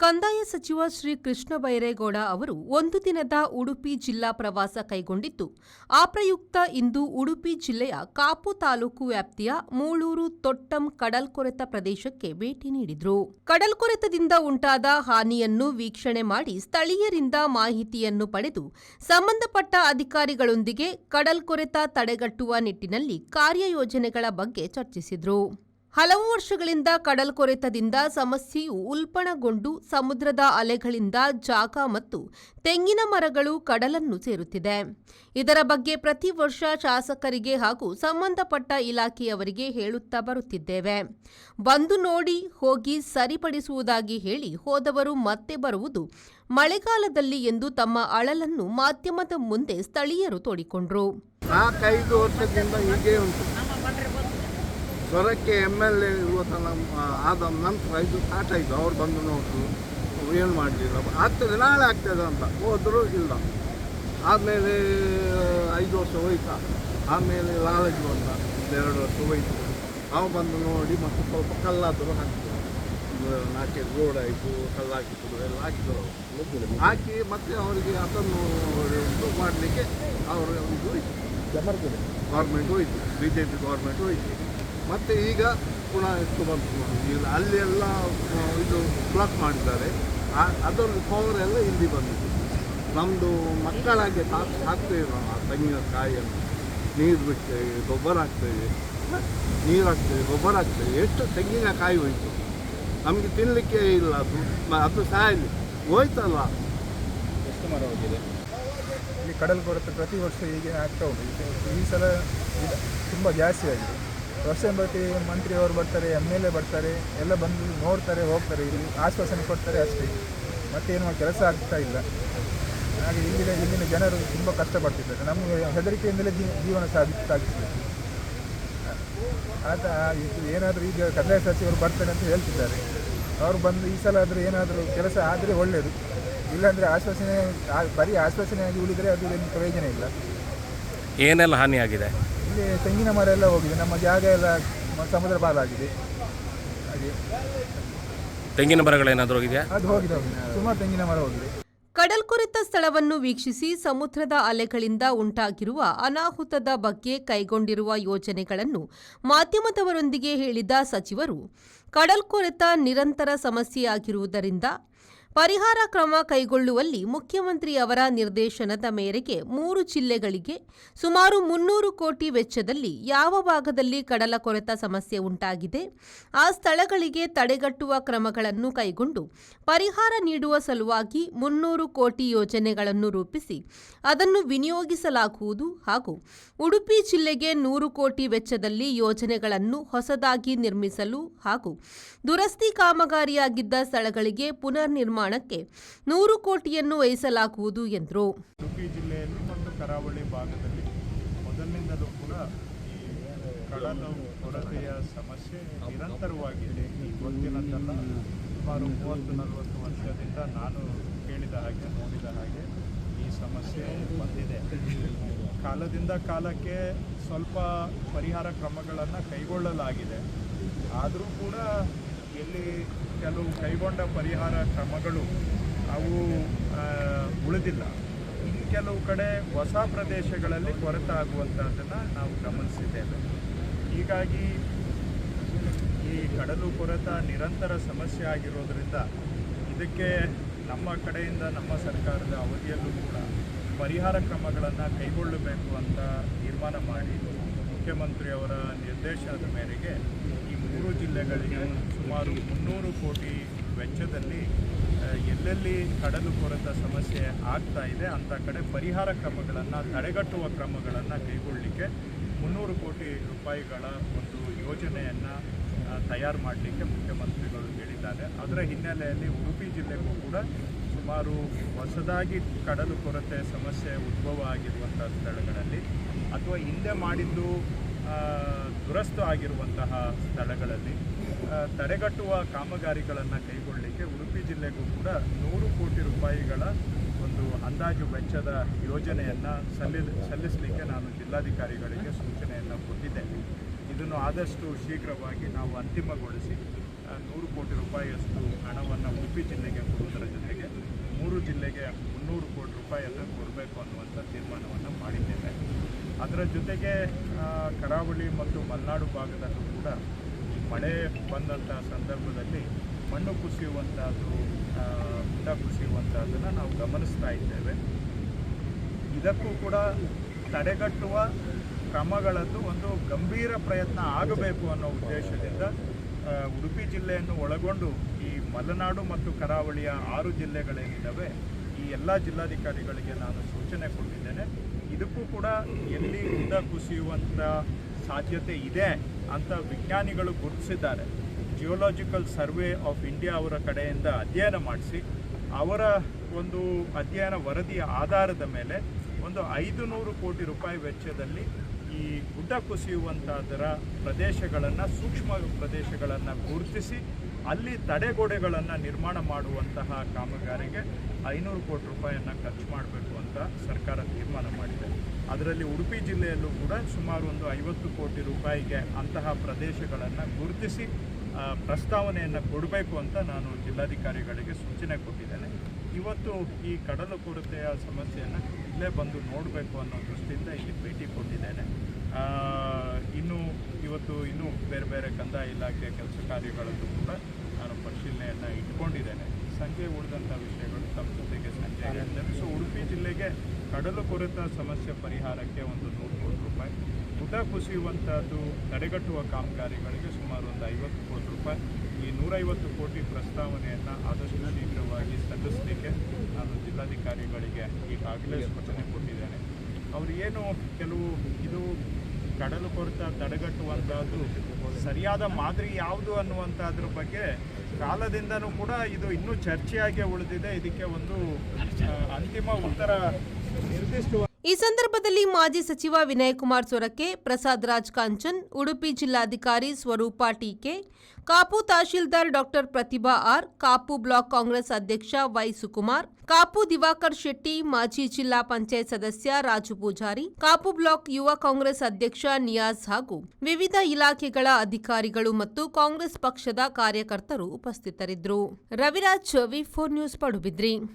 ಕಂದಾಯ ಸಚಿವ ಶ್ರೀ ಕೃಷ್ಣ ಬೈರೇಗೌಡ ಅವರು ಒಂದು ದಿನದ ಉಡುಪಿ ಜಿಲ್ಲಾ ಪ್ರವಾಸ ಕೈಗೊಂಡಿದ್ದು, ಆ ಪ್ರಯುಕ್ತ ಇಂದು ಉಡುಪಿ ಜಿಲ್ಲೆಯ ಕಾಪು ತಾಲೂಕು ವ್ಯಾಪ್ತಿಯ ಮೂಳೂರು ತೊಟ್ಟಂ ಕಡಲ್ಕೊರೆತ ಪ್ರದೇಶಕ್ಕೆ ಭೇಟಿ ನೀಡಿದರು. ಕಡಲ್ಕೊರೆತದಿಂದ ಉಂಟಾದ ಹಾನಿಯನ್ನು ವೀಕ್ಷಣೆ ಮಾಡಿ ಸ್ಥಳೀಯರಿಂದ ಮಾಹಿತಿಯನ್ನು ಪಡೆದು ಸಂಬಂಧಪಟ್ಟ ಅಧಿಕಾರಿಗಳೊಂದಿಗೆ ಕಡಲ್ಕೊರೆತ ತಡೆಗಟ್ಟುವ ನಿಟ್ಟಿನಲ್ಲಿ ಕಾರ್ಯಯೋಜನೆಗಳ ಬಗ್ಗೆ ಚರ್ಚಿಸಿದರು. ಹಲವು ವರ್ಷಗಳಿಂದ ಕಡಲ್ಕೊರೆತದಿಂದ ಸಮಸ್ಯೆಯು ಉಲ್ಬಣಗೊಂಡು ಸಮುದ್ರದ ಅಲೆಗಳಿಂದ ಜಾಗ ಮತ್ತು ತೆಂಗಿನ ಮರಗಳು ಕಡಲನ್ನು ಸೇರುತ್ತಿದೆ. ಇದರ ಬಗ್ಗೆ ಪ್ರತಿ ವರ್ಷ ಶಾಸಕರಿಗೆ ಹಾಗೂ ಸಂಬಂಧಪಟ್ಟ ಇಲಾಖೆಯವರಿಗೆ ಹೇಳುತ್ತಾ ಬರುತ್ತಿದ್ದೇವೆ. ಬಂದು ನೋಡಿ ಹೋಗಿ ಸರಿಪಡಿಸುವುದಾಗಿ ಹೇಳಿ ಹೋದವರು ಮತ್ತೆ ಬರುವುದು ಮಳೆಗಾಲದಲ್ಲಿ ಎಂದು ತಮ್ಮ ಅಳಲನ್ನು ಮಾಧ್ಯಮದ ಮುಂದೆ ಸ್ಥಳೀಯರು ತೋಡಿಕೊಂಡರು. ಸ್ವರಕ್ಕೆ MLA ಆದ ನಂತರ ಇದು ಸ್ಟಾರ್ಟ್ ಆಯಿತು. ಅವ್ರು ಬಂದು ನೋಡಿದ್ರು, ಏನು ಮಾಡಲಿಲ್ಲ, ಆಗ್ತದೆ ನಾಳೆ ಆಗ್ತದೆ ಅಂತ ಹೋದರೂ ಇಲ್ಲ. ಆಮೇಲೆ 5 ವರ್ಷ ಹೋಯ್ತಾ, ಆಮೇಲೆ ಲಾಲಜಿ ಬಂದ 2 ವರ್ಷ ಹೋಯ್ತು. ನಾವು ಬಂದು ನೋಡಿ ಮತ್ತು ಸ್ವಲ್ಪ ಕಲ್ಲಾದರೂ ಹಾಕಿದ್ರು, 4 ರೋಡ್ ಆಯಿತು, ಕಲ್ಲು ಹಾಕಿದ್ರು, ಎಲ್ಲ ಹಾಕಿದ್ರು. ಹಾಕಿ ಮತ್ತೆ ಅವರಿಗೆ ಅದನ್ನು ಮಾಡಲಿಕ್ಕೆ ಅವರು ಇದು ಹೋಯ್ತು, ಗೌರ್ಮೆಂಟ್ ಹೋಯ್ತು, BJP ಗೌರ್ಮೆಂಟ್ ಹೋಯ್ತು. ಮತ್ತು ಈಗ ಪುನಃ ಎಷ್ಟು ಬಂತು, ಈಗ ಅಲ್ಲೆಲ್ಲ ಇದು ಬ್ಲಾಕ್ ಮಾಡಿದ್ದಾರೆ. ಅದೊಂದು ಪವರ್ ಎಲ್ಲ ಇಲ್ಲಿ ಬಂದಿದೆ. ನಮ್ಮದು ಮಕ್ಕಳಾಗೆ ಹಾಕ್ತೇವೆ ನಾವು ಆ ತೆಂಗಿನಕಾಯಿಯನ್ನು. ನೀರು ಬಿಡ್ತೇವೆ, ಗೊಬ್ಬರ ಹಾಕ್ತೇವೆ, ನೀರು ಹಾಕ್ತೇವೆ, ಗೊಬ್ಬರ ಹಾಕ್ತೇವೆ. ಎಷ್ಟು ತೆಂಗಿನಕಾಯಿ ಹೋಯ್ತು, ನಮಗೆ ತಿನ್ನಲಿಕ್ಕೆ ಇಲ್ಲ. ಅದು ಸಾಯಲಿ ಹೋಯ್ತಲ್ಲ. ಎಷ್ಟು ಮರ ಹೋಗಿದೆ ಇಲ್ಲಿ ಕಡಲ್ಕೊರೆತ ಪ್ರತಿ ವರ್ಷ ಹೀಗೆ ಆಗ್ತಾ ಉಂಟು. ಈ ಸಲ ತುಂಬ ಜಾಸ್ತಿ ಆಗಿದೆ. ವರ್ಷ ಪ್ರತಿ ಮಂತ್ರಿಯವರು ಬರ್ತಾರೆ, MLA ಬರ್ತಾರೆ, ಎಲ್ಲ ಬಂದು ನೋಡ್ತಾರೆ, ಹೋಗ್ತಾರೆ, ಇಲ್ಲಿ ಆಶ್ವಾಸನೆ ಕೊಡ್ತಾರೆ ಅಷ್ಟೇ. ಮತ್ತೇನು ಕೆಲಸ ಆಗ್ತಾ ಇಲ್ಲ. ಹಾಗೆ ಇಲ್ಲಿನ ಜನರು ತುಂಬ ಕಷ್ಟಪಡ್ತಿದ್ದಾರೆ. ನಮಗೆ ಹೆದರಿಕೆಯಿಂದಲೇ ಜೀವನ ಸಾಗಿಸಬೇಕು. ಏನಾದರೂ ಈಗ ಕಂದಾಯ ಸಚಿವರು ಬರ್ತಾರೆ ಅಂತ ಹೇಳ್ತಿದ್ದಾರೆ. ಅವರು ಬಂದು ಈ ಸಲ ಆದರೂ ಏನಾದರೂ ಕೆಲಸ ಆದರೆ ಒಳ್ಳೆಯದು. ಇಲ್ಲಾಂದರೆ ಬರೀ ಆಶ್ವಾಸನೆಯಾಗಿ ಉಳಿದರೆ ಅದು ಏನು ಪ್ರಯೋಜನ ಇಲ್ಲ. ಏನೆಲ್ಲ ಹಾನಿಯಾಗಿದೆ? ಇಲ್ಲಿ ತೆಂಗಿನ ಮರ ಎಲ್ಲ ಹೋಗಿದೆ, ನಮ್ಮ ಜಾಗ ಎಲ್ಲ ಸಮುದ್ರ ಪಾಲಾಗಿದೆ. ಹಾಗೆ ತೆಂಗಿನ ಮರಗಳೇನಾದರೂ ಹೋಗಿದೆಯಾ? ಅದು ಹೋಗಿದೆ, ಸುಮಾರು ತೆಂಗಿನ ಮರ ಹೋಗಿದೆ. ಕಡಲ್ಕೊರೆತ ಸ್ಥಳವನ್ನು ವೀಕ್ಷಿಸಿ ಸಮುದ್ರದ ಅಲೆಗಳಿಂದ ಉಂಟಾಗಿರುವ ಅನಾಹುತದ ಬಗ್ಗೆ ಕೈಗೊಂಡಿರುವ ಯೋಜನೆಗಳನ್ನು ಮಾಧ್ಯಮದವರೊಂದಿಗೆ ಹೇಳಿದ ಸಚಿವರು, ಕಡಲ್ಕೊರೆತ ನಿರಂತರ ಸಮಸ್ಯೆಯಾಗಿರುವುದರಿಂದ ಪರಿಹಾರ ಕ್ರಮ ಕೈಗೊಳ್ಳುವಲ್ಲಿ ಮುಖ್ಯಮಂತ್ರಿಯವರ ನಿರ್ದೇಶನದ ಮೇರೆಗೆ 3 ಜಿಲ್ಲೆಗಳಿಗೆ ಸುಮಾರು 300 ಕೋಟಿ ವೆಚ್ಚದಲ್ಲಿ ಯಾವ ಭಾಗದಲ್ಲಿ ಕಡಲ ಕೊರೆತ ಸಮಸ್ಯೆ ಉಂಟಾಗಿದೆ ಆ ಸ್ಥಳಗಳಿಗೆ ತಡೆಗಟ್ಟುವ ಕ್ರಮಗಳನ್ನು ಕೈಗೊಂಡು ಪರಿಹಾರ ನೀಡುವ ಸಲುವಾಗಿ 300 ಕೋಟಿ ಯೋಜನೆಗಳನ್ನು ರೂಪಿಸಿ ಅದನ್ನು ವಿನಿಯೋಗಿಸಲಾಗುವುದು ಹಾಗೂ ಉಡುಪಿ ಜಿಲ್ಲೆಗೆ 100 ಕೋಟಿ ವೆಚ್ಚದಲ್ಲಿ ಯೋಜನೆಗಳನ್ನು ಹೊಸದಾಗಿ ನಿರ್ಮಿಸಲು ಹಾಗೂ ದುರಸ್ತಿ ಕಾಮಗಾರಿಯಾಗಿದ್ದ ಸ್ಥಳಗಳಿಗೆ ಪುನರ್ ನಿರ್ಮಾಣಕ್ಕೆ 100 ಕೋಟಿಯನ್ನು ವಹಿಸಲಾಗುವುದು ಎಂದರು. ಉಡುಪಿ ಜಿಲ್ಲೆಯಲ್ಲಿ ಮತ್ತು ಕರಾವಳಿ ಭಾಗದಲ್ಲಿ ಮೊದಲಿನಿಂದಲೂ ಕೂಡ ಈ ಕಡಲು ಕೊರತೆಯ ಸಮಸ್ಯೆ ನಿರಂತರವಾಗಿದೆ. ಈ ಗೊತ್ತಿನದ್ದಲ್ಲ, ಸುಮಾರು 30-40 ವರ್ಷದಿಂದ ನಾನು ಕೇಳಿದ ಹಾಗೆ ನೋಡಿದ ಹಾಗೆ ಈ ಸಮಸ್ಯೆ ಬಂದಿದೆ. ಕಾಲದಿಂದ ಕಾಲಕ್ಕೆ ಸ್ವಲ್ಪ ಪರಿಹಾರ ಕ್ರಮಗಳನ್ನು ಕೈಗೊಳ್ಳಲಾಗಿದೆ. ಆದರೂ ಕೂಡ ಎಲ್ಲಿ ಕೆಲವು ಕೈಗೊಂಡ ಪರಿಹಾರ ಕ್ರಮಗಳು ಅವು ಉಳಿದಿಲ್ಲ. ಇನ್ನು ಕೆಲವು ಕಡೆ ಹೊಸ ಪ್ರದೇಶಗಳಲ್ಲಿ ಕೊರತೆ ಆಗುವಂಥದ್ದನ್ನು ನಾವು ಗಮನಿಸಿದ್ದೇವೆ. ಹೀಗಾಗಿ ಈ ಕಡಲು ಕೊರೆತ ನಿರಂತರ ಸಮಸ್ಯೆ ಆಗಿರೋದರಿಂದ ಇದಕ್ಕೆ ನಮ್ಮ ಕಡೆಯಿಂದ ನಮ್ಮ ಸರ್ಕಾರದ ಅವಧಿಯಲ್ಲೂ ಕೂಡ ಪರಿಹಾರ ಕ್ರಮಗಳನ್ನು ಕೈಗೊಳ್ಳಬೇಕು ಅಂತ ತೀರ್ಮಾನ ಮಾಡಿ ಮುಖ್ಯಮಂತ್ರಿಯವರ ನಿರ್ದೇಶನದ ಮೇರೆಗೆ ಈ 3 ಜಿಲ್ಲೆಗಳಿಗೆ ಸುಮಾರು 300 ಕೋಟಿ ವೆಚ್ಚದಲ್ಲಿ ಎಲ್ಲೆಲ್ಲಿ ಕಡಲು ಕೊರೆತ ಸಮಸ್ಯೆ ಆಗ್ತಾ ಇದೆ ಅಂಥ ಕಡೆ ಪರಿಹಾರ ಕ್ರಮಗಳನ್ನು ತಡೆಗಟ್ಟುವ ಕ್ರಮಗಳನ್ನು ಕೈಗೊಳ್ಳಲಿಕ್ಕೆ 300 ಕೋಟಿ ರೂಪಾಯಿಗಳ ಒಂದು ಯೋಜನೆಯನ್ನು ತಯಾರು ಮಾಡಲಿಕ್ಕೆ ಮುಖ್ಯಮಂತ್ರಿಗಳು ಹೇಳಿದ್ದಾರೆ. ಅದರ ಹಿನ್ನೆಲೆಯಲ್ಲಿ ಉಡುಪಿ ಜಿಲ್ಲೆಗೂ ಕೂಡ ಸುಮಾರು ಹೊಸದಾಗಿ ಕಡಲು ಕೊರತೆ ಸಮಸ್ಯೆ ಉದ್ಭವ ಆಗಿರುವಂಥ ಸ್ಥಳಗಳಲ್ಲಿ ಅಥವಾ ಹಿಂದೆ ಮಾಡಿದ್ದು ದುರಸ್ತು ಆಗಿರುವಂತಹ ಸ್ಥಳಗಳಲ್ಲಿ ತಡೆಗಟ್ಟುವ ಕಾಮಗಾರಿಗಳನ್ನು ಕೈಗೊಳ್ಳಲಿಕ್ಕೆ ಉಡುಪಿ ಜಿಲ್ಲೆಗೂ ಕೂಡ 100 ಕೋಟಿ ರೂಪಾಯಿಗಳ ಒಂದು ಅಂದಾಜು ವೆಚ್ಚದ ಯೋಜನೆಯನ್ನು ಸಲ್ಲಿಸಲಿಕ್ಕೆ ನಾನು ಜಿಲ್ಲಾಧಿಕಾರಿಗಳಿಗೆ ಸೂಚನೆಯನ್ನು ಕೊಟ್ಟಿದ್ದೇನೆ. ಇದನ್ನು ಆದಷ್ಟು ಶೀಘ್ರವಾಗಿ ನಾವು ಅಂತಿಮಗೊಳಿಸಿ 100 ಕೋಟಿ ರೂಪಾಯಿಯಷ್ಟು ಹಣವನ್ನು ಉಡುಪಿ ಜಿಲ್ಲೆಗೆ ಜಿಲ್ಲೆಗೆ 300 ಕೋಟಿ ರೂಪಾಯಿಯನ್ನು ಕೊಡಬೇಕು ಅನ್ನುವಂಥ ತೀರ್ಮಾನವನ್ನು ಮಾಡಿದ್ದೇವೆ. ಅದರ ಜೊತೆಗೆ ಕರಾವಳಿ ಮತ್ತು ಮಲೆನಾಡು ಭಾಗದಲ್ಲೂ ಕೂಡ ಈ ಮಳೆ ಬಂದಂಥ ಸಂದರ್ಭದಲ್ಲಿ ಮಣ್ಣು ಕುಸಿಯುವಂಥದ್ದು, ಗುಡ್ಡ ಕುಸಿಯುವಂಥದ್ದನ್ನು ನಾವು ಗಮನಿಸ್ತಾ ಇದ್ದೇವೆ. ಇದಕ್ಕೂ ಕೂಡ ತಡೆಗಟ್ಟುವ ಕ್ರಮಗಳದ್ದು ಒಂದು ಗಂಭೀರ ಪ್ರಯತ್ನ ಆಗಬೇಕು ಅನ್ನೋ ಉದ್ದೇಶದಿಂದ ಉಡುಪಿ ಜಿಲ್ಲೆಯನ್ನು ಒಳಗೊಂಡು ಈ ಮಲೆನಾಡು ಮತ್ತು ಕರಾವಳಿಯ 6 ಜಿಲ್ಲೆಗಳೇನಿದ್ದಾವೆ ಈ ಎಲ್ಲ ಜಿಲ್ಲಾಧಿಕಾರಿಗಳಿಗೆ ನಾನು ಸೂಚನೆ ಕೊಟ್ಟಿದ್ದೇನೆ. ಇದಕ್ಕೂ ಕೂಡ ಎಲ್ಲಿ ಗುಡ್ಡ ಕುಸಿಯುವಂಥ ಸಾಧ್ಯತೆ ಇದೆ ಅಂತ ವಿಜ್ಞಾನಿಗಳು ಗುರುತಿಸಿದ್ದಾರೆ. ಜಿಯೋಲಾಜಿಕಲ್ ಸರ್ವೆ ಆಫ್ ಇಂಡಿಯಾ ಅವರ ಕಡೆಯಿಂದ ಅಧ್ಯಯನ ಮಾಡಿಸಿ ಅವರ ಒಂದು ಅಧ್ಯಯನ ವರದಿಯ ಆಧಾರದ ಮೇಲೆ ಒಂದು 500 ಕೋಟಿ ರೂಪಾಯಿ ವೆಚ್ಚದಲ್ಲಿ ಈ ಗುಡ್ಡ ಕುಸಿಯುವಂಥದ್ದರ ಪ್ರದೇಶಗಳನ್ನು, ಸೂಕ್ಷ್ಮ ಪ್ರದೇಶಗಳನ್ನು ಗುರುತಿಸಿ ಅಲ್ಲಿ ತಡೆಗೋಡೆಗಳನ್ನು ನಿರ್ಮಾಣ ಮಾಡುವಂತಹ ಕಾಮಗಾರಿಗೆ 500 ಕೋಟಿ ರೂಪಾಯಿಯನ್ನು ಖರ್ಚು ಮಾಡಬೇಕು ಅಂತ ಸರ್ಕಾರ ತೀರ್ಮಾನ ಮಾಡಿದೆ. ಅದರಲ್ಲಿ ಉಡುಪಿ ಜಿಲ್ಲೆಯಲ್ಲೂ ಕೂಡ ಸುಮಾರು ಒಂದು 50 ಕೋಟಿ ರೂಪಾಯಿಗೆ ಅಂತಹ ಪ್ರದೇಶಗಳನ್ನು ಗುರುತಿಸಿ ಪ್ರಸ್ತಾವನೆಯನ್ನು ಕೊಡಬೇಕು ಅಂತ ನಾನು ಜಿಲ್ಲಾಧಿಕಾರಿಗಳಿಗೆ ಸೂಚನೆ ಕೊಟ್ಟಿದ್ದೇನೆ. ಇವತ್ತು ಈ ಕಡಲು ಕೊರತೆಯ ಸಮಸ್ಯೆಯನ್ನು ಇಲ್ಲೇ ಬಂದು ನೋಡಬೇಕು ಅನ್ನೋ ದೃಷ್ಟಿಯಿಂದ ಇಲ್ಲಿ ಭೇಟಿ ಕೊಟ್ಟಿದ್ದೇನೆ. ಇನ್ನೂ ಬೇರೆ ಬೇರೆ ಕಂದಾಯ ಇಲಾಖೆ ಕೆಲಸ ಕಾರ್ಯಗಳಲ್ಲೂ ಕೂಡ ನಾನು ಪರಿಶೀಲನೆಯನ್ನು ಇಟ್ಕೊಂಡಿದ್ದೇನೆ. ಸಂಜೆ ಉಳಿದಂಥ ವಿಷಯಗಳು ತಮ್ಮ ಜೊತೆಗೆ ಸಂಜೆ ಹೇಳ್ತೇನೆ. ಸೊ ಉಡುಪಿ ಜಿಲ್ಲೆಗೆ ಕಡಲು ಕೊರೆತ ಸಮಸ್ಯೆ ಪರಿಹಾರಕ್ಕೆ ಒಂದು 100 ಕೋಟಿ ರೂಪಾಯಿ, ಗುಡ್ಡ ಕುಸಿಯುವಂಥದ್ದು ತಡೆಗಟ್ಟುವ ಕಾಮಗಾರಿಗಳಿಗೆ ಸುಮಾರು ಒಂದು 50 ಕೋಟಿ ರೂಪಾಯಿ, ಈ 150 ಕೋಟಿ ಪ್ರಸ್ತಾವನೆಯನ್ನು ಆದಷ್ಟು ಶೀಘ್ರವಾಗಿ ಸಲ್ಲಿಸಲಿಕ್ಕೆ ನಾನು ಜಿಲ್ಲಾಧಿಕಾರಿಗಳಿಗೆ ಈಗಾಗಲೇ ಸೂಚನೆ ಕೊಟ್ಟಿದ್ದೇನೆ. ಅವರು ಏನು ಇದು ಕಡಲು ಕೊರೆತ ತಡೆಗಟ್ಟುವಂಥದ್ದು ಸರಿಯಾದ ಮಾದರಿ ಯಾವುದು ಅನ್ನುವಂಥದ್ರ ಬಗ್ಗೆ ಕಾಲದಿಂದನೂ ಕೂಡ ಇದು ಇನ್ನೂ ಚರ್ಚೆಯಾಗಿ ಉಳಿದಿದೆ. ಇದಕ್ಕೆ ಒಂದು ಅಂತಿಮ ಉತ್ತರ ನಿರ್ದಿಷ್ಟ. ಈ ಸಂದರ್ಭದಲ್ಲಿ ಮಾಜಿ ಸಚಿವ ವಿನಯಕುಮಾರ್ ಸೊರಕೆ, ಪ್ರಸಾದ್ ರಾಜ್ ಕಾಂಚನ್, ಉಡುಪಿ ಜಿಲ್ಲಾಧಿಕಾರಿ ಸ್ವರೂಪ ಟೀಕೆ, ಕಾಪು ತಹಶೀಲ್ದಾರ್ ಡಾಕ್ಟರ್ ಪ್ರತಿಭಾ ಆರ್, ಕಾಪು ಬ್ಲಾಕ್ ಕಾಂಗ್ರೆಸ್ ಅಧ್ಯಕ್ಷ ವೈ ಸುಕುಮಾರ್, ಕಾಪು ದಿವಾಕರ್ ಶೆಟ್ಟಿ, ಮಾಜಿ ಜಿಲ್ಲಾ ಪಂಚಾಯತ್ ಸದಸ್ಯ ರಾಜು ಪೂಜಾರಿ, ಕಾಪು ಬ್ಲಾಕ್ ಯುವ ಕಾಂಗ್ರೆಸ್ ಅಧ್ಯಕ್ಷ ನಿಯಾಜ್ ಹಾಗೂ ವಿವಿಧ ಇಲಾಖೆಗಳ ಅಧಿಕಾರಿಗಳು ಮತ್ತು ಕಾಂಗ್ರೆಸ್ ಪಕ್ಷದ ಕಾರ್ಯಕರ್ತರು ಉಪಸ್ಥಿತರಿದ್ದರು. ರವಿರಾಜ್, ವಿ4 ನ್ಯೂಸ್, ಪಡುಬಿದ್ರಿ.